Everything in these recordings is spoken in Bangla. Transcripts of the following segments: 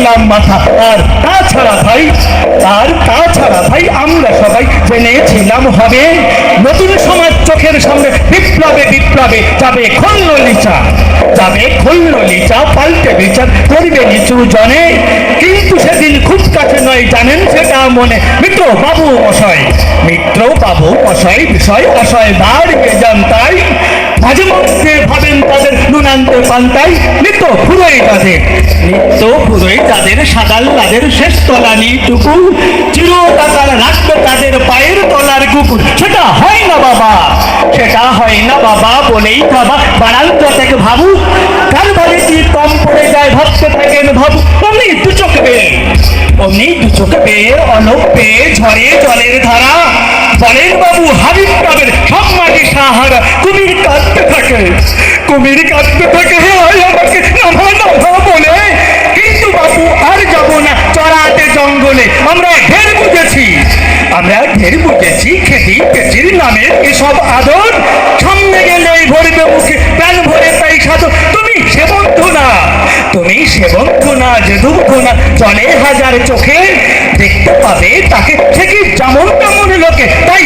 দিলাম মাথা। আর তাছাড়া ভাই আমরা সবাই জেনেছিলাম হবে নতুন সমাজ চোখের সামনে বিপ্লবে বিপ্লবে যাবে খল্লিচা পাল্টে বিচার করবে নিচু জনে। কিন্তু সেদিন খুব কাছে নয় জানেন সেটা মনে। মিত্র বাবু মশাই বিষয় অসয় দাঁড়িয়ে যান তাই মাঝে মধ্যে ভাবেন তাদের নুনান্তে পান্তাই। নিত্য পুরোই তাদের সাদাল তাদের শেষ তলানিটুকু চিরকাল রাখবে তাদের পায়ের তলার কুকুর। সেটা হয় না বাবা বলেই বাবা বাড়াল প্রত্যেক ভাবু কার বাড়িতে কম পড়ে যায় ভাবতে থাকেন ভাবু। অমনি দু চোখ পেয়ে অলোক পেয়ে ঝরে জলের ধারা বলেন বাবু হাবিব কাবের সব মাটি সাহারা। কুমির কাঁদতে থাকে আমাকে নামা বলে। কিন্তু বাবু আর যাব না চড়াতে জঙ্গলে। আমরা ঢের বুঝেছি খেতি পেটির নামে এসব আদর। সামনে গেলেই ভরবে মুখে প্রাণ ভরে তাই সাধু। তুমি সে বন্ধু না যে দুঃখু না চলে হাজার চোখে দেখতে পাবে তাকে ঠিকই যেমন তেমন লোকে। তাই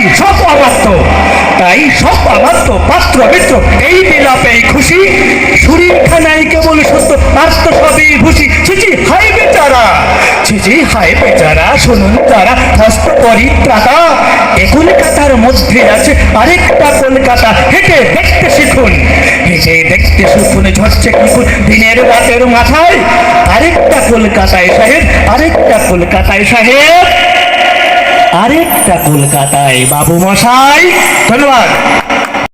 সব অবাধ্য পাত্র মিত্র এই বিলাপেই খুশি। শরীর খানাই কেবল সত্য আর তো সবই ভুষি। ছিচি হায় বেচারা শুনুন তারা হস্ত পরিত্রাতা। এ কলকাতার মধ্যে আছে আরেকটা কলকাতা। হেঁটে দেখতে শিখুন ঝরছে কিকুন দিনের রাতের মাথায়। আরেকটা কলকাতায় সাহেব আরেকটা কলকাতায় বাবু মশাই। ধন্যবাদ।